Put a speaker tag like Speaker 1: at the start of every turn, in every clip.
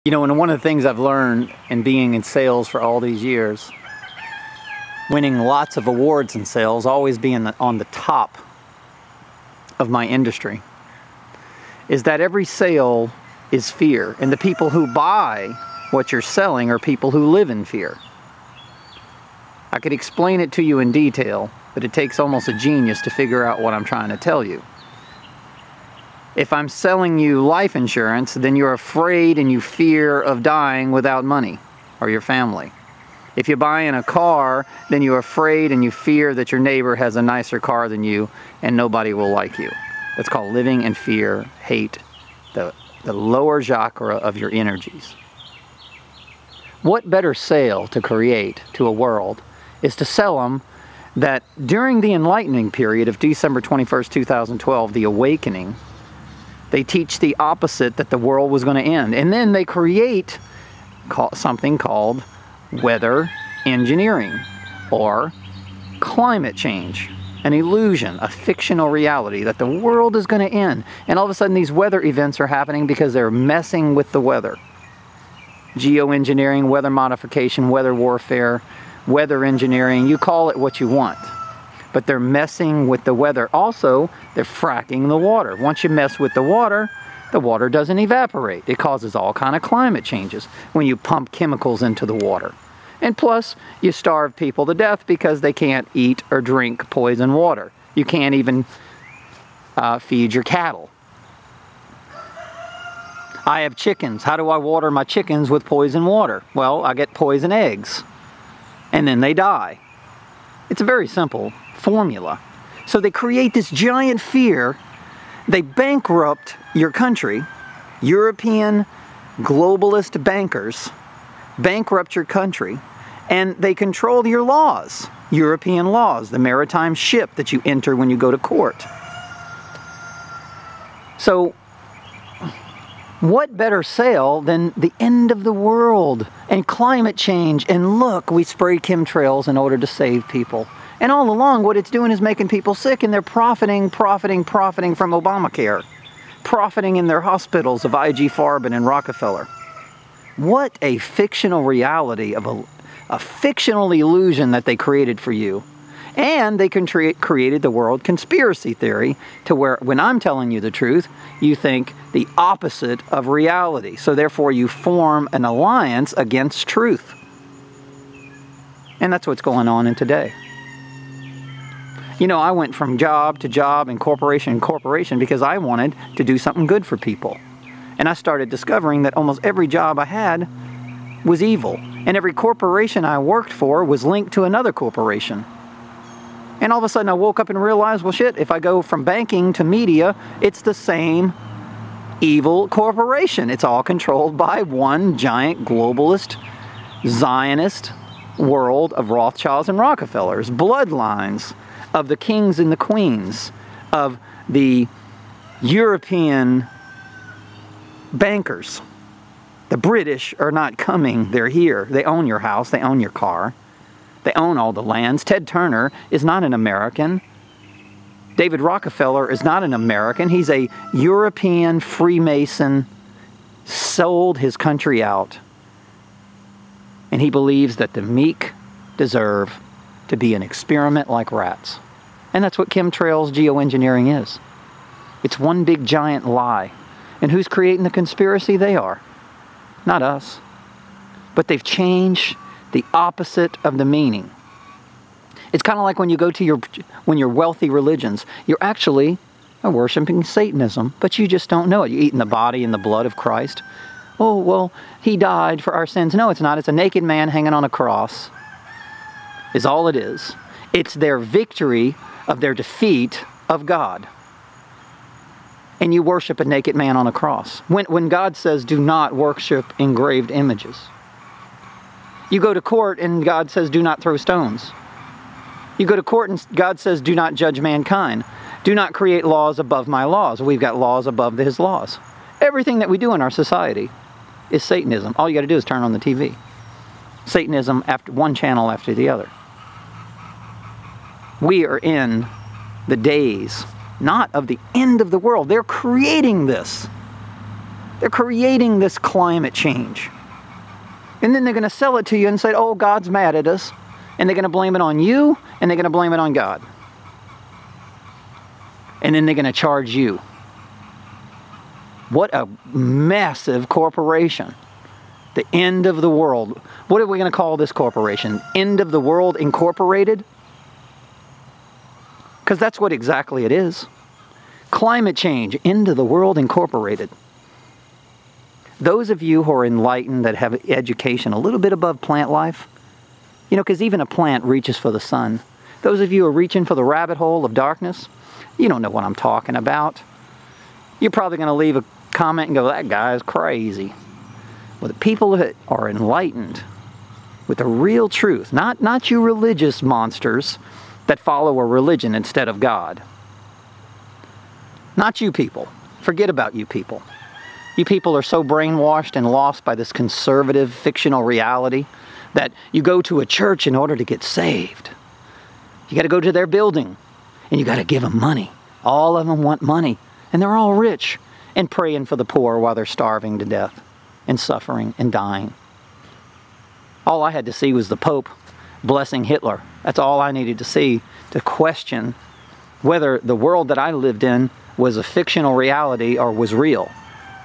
Speaker 1: You know, and one of the things I've learned in being in sales for all these years, winning lots of awards in sales, always being on the top of my industry, is that every sale is fear. And the people who buy what you're selling are people who live in fear. I could explain it to you in detail, but it takes almost a genius to figure out what I'm trying to tell you. If I'm selling you life insurance, then you're afraid and you fear of dying without money, or your family. If you're buying a car, then you're afraid and you fear that your neighbor has a nicer car than you and nobody will like you. That's called living in fear, hate, the lower chakra of your energies. What better sale to create to a world is to sell them that during the enlightening period of December 21st, 2012, the awakening, they teach the opposite, that the world was going to end. And then they create something called weather engineering or climate change. An illusion, a fictional reality that the world is going to end. And all of a sudden these weather events are happening because they're messing with the weather. Geoengineering, weather modification, weather warfare, weather engineering, you call it what you want. But they're messing with the weather. Also, they're fracking the water. Once you mess with the water doesn't evaporate. It causes all kind of climate changes when you pump chemicals into the water. And plus, you starve people to death because they can't eat or drink poison water. You can't even feed your cattle. I have chickens. How do I water my chickens with poison water? Well, I get poison eggs, and then they die. It's a very simple formula. So they create this giant fear. They bankrupt your country. European globalist bankers bankrupt your country, and they control your laws. European laws, the maritime ship that you enter when you go to court. So what better sale than the end of the world and climate change? And look, we spray chemtrails in order to save people. And all along, what it's doing is making people sick, and they're profiting from Obamacare. Profiting in their hospitals of IG Farben and Rockefeller. What a fictional reality of a fictional illusion that they created for you. And they created the world conspiracy theory to where, when I'm telling you the truth, you think the opposite of reality. So therefore you form an alliance against truth. And that's what's going on in today. You know, I went from job to job and corporation because I wanted to do something good for people. And I started discovering that almost every job I had was evil. And every corporation I worked for was linked to another corporation. And all of a sudden I woke up and realized, well shit, if I go from banking to media, it's the same evil corporation. It's all controlled by one giant globalist, Zionist world of Rothschilds and Rockefellers, bloodlines of the kings and the queens, of the European bankers. The British are not coming, they're here. They own your house, they own your car. They own all the lands. Ted Turner is not an American. David Rockefeller is not an American. He's a European Freemason, sold his country out. And he believes that the meek deserve to be an experiment like rats. And that's what chemtrails geoengineering is. It's one big giant lie. And who's creating the conspiracy? They are. Not us. But they've changed the opposite of the meaning. It's kind of like when you go to when you're wealthy religions, you're actually worshiping Satanism, but you just don't know it. You're eating the body and the blood of Christ. Oh, well, he died for our sins. No, it's not. It's a naked man hanging on a cross. Is all it is. It's their victory of their defeat of God. And you worship a naked man on a cross. When God says, do not worship engraved images. You go to court and God says, do not throw stones. You go to court and God says, do not judge mankind. Do not create laws above my laws. We've got laws above his laws. Everything that we do in our society is Satanism. All you got to do is turn on the TV. Satanism, after one channel after the other. We are in the days, not of the end of the world. They're creating this. They're creating this climate change. And then they're going to sell it to you and say, oh, God's mad at us. And they're going to blame it on you, and they're going to blame it on God. And then they're going to charge you. What a massive corporation. The end of the world. What are we going to call this corporation? End of the World Incorporated? Because that's what exactly it is. Climate change, end of the world incorporated. Those of you who are enlightened, that have education a little bit above plant life, you know, because even a plant reaches for the sun. Those of you who are reaching for the rabbit hole of darkness, you don't know what I'm talking about. You're probably going to leave a comment and go, that guy is crazy. Well, the people that are enlightened with the real truth, not you religious monsters that follow a religion instead of God. Not you people. Forget about you people. You people are so brainwashed and lost by this conservative fictional reality that you go to a church in order to get saved. You got to go to their building and you got to give them money. All of them want money, and they're all rich and praying for the poor while they're starving to death and suffering and dying. All I had to see was the Pope blessing Hitler. That's all I needed to see to question whether the world that I lived in was a fictional reality or was real.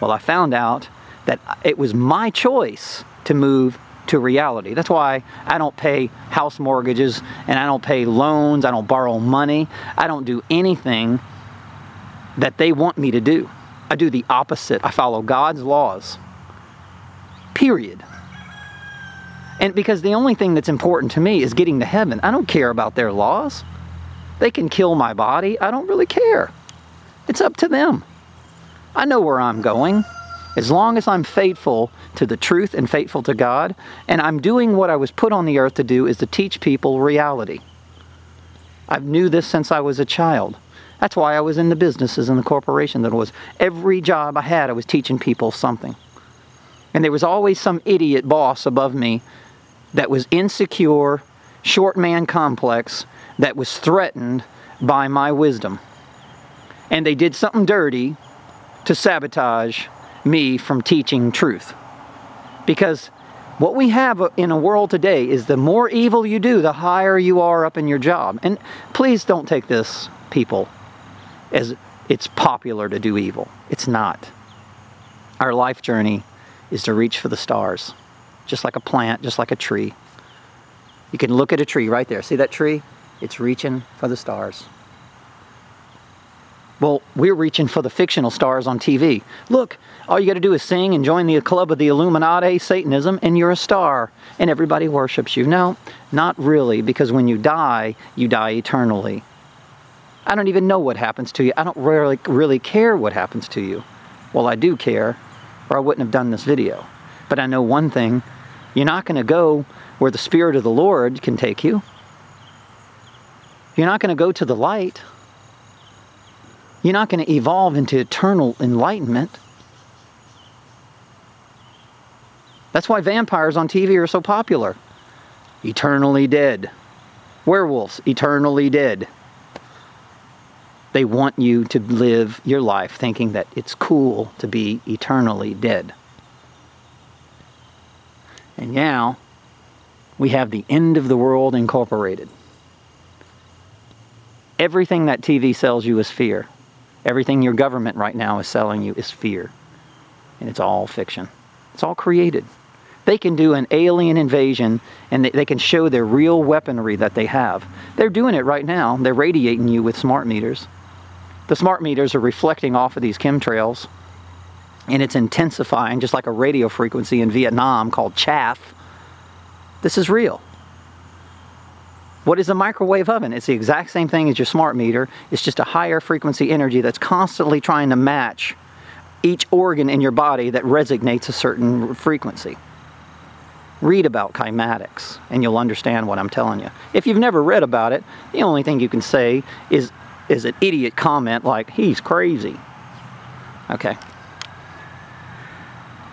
Speaker 1: Well, I found out that it was my choice to move to reality. That's why I don't pay house mortgages and I don't pay loans. I don't borrow money. I don't do anything that they want me to do. I do the opposite. I follow God's laws. Period. And because the only thing that's important to me is getting to heaven. I don't care about their laws. They can kill my body. I don't really care. It's up to them. I know where I'm going. As long as I'm faithful to the truth and faithful to God, and I'm doing what I was put on the earth to do, is to teach people reality. I've knew this since I was a child. That's why I was in the businesses and the corporation that was. Every job I had, I was teaching people something. And there was always some idiot boss above me that was insecure, short man complex, that was threatened by my wisdom. And they did something dirty to sabotage me from teaching truth. Because what we have in a world today is the more evil you do, the higher you are up in your job. And please don't take this, people, as it's popular to do evil. It's not. Our life journey is to reach for the stars. Just like a plant, just like a tree. You can look at a tree right there. See that tree? It's reaching for the stars. Well, we're reaching for the fictional stars on TV. Look, all you got to do is sing and join the club of the Illuminati, Satanism, and you're a star. And everybody worships you. No, not really, because when you die eternally. I don't even know what happens to you. I don't really care what happens to you. Well, I do care, or I wouldn't have done this video. But I know one thing. You're not going to go where the Spirit of the Lord can take you. You're not going to go to the light. You're not going to evolve into eternal enlightenment. That's why vampires on TV are so popular. Eternally dead. Werewolves, eternally dead. They want you to live your life thinking that it's cool to be eternally dead. And now, we have the end of the world incorporated. Everything that TV sells you is fear. Everything your government right now is selling you is fear. And it's all fiction. It's all created. They can do an alien invasion and they can show their real weaponry that they have. They're doing it right now. They're radiating you with smart meters. The smart meters are reflecting off of these chemtrails. And it's intensifying, just like a radio frequency in Vietnam called chaff. This is real. What is a microwave oven? It's the exact same thing as your smart meter. It's just a higher frequency energy that's constantly trying to match each organ in your body that resonates a certain frequency. Read about kymatics and you'll understand what I'm telling you. If you've never read about it, the only thing you can say is an idiot comment like, he's crazy. Okay.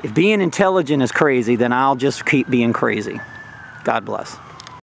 Speaker 1: If being intelligent is crazy, then I'll just keep being crazy. God bless.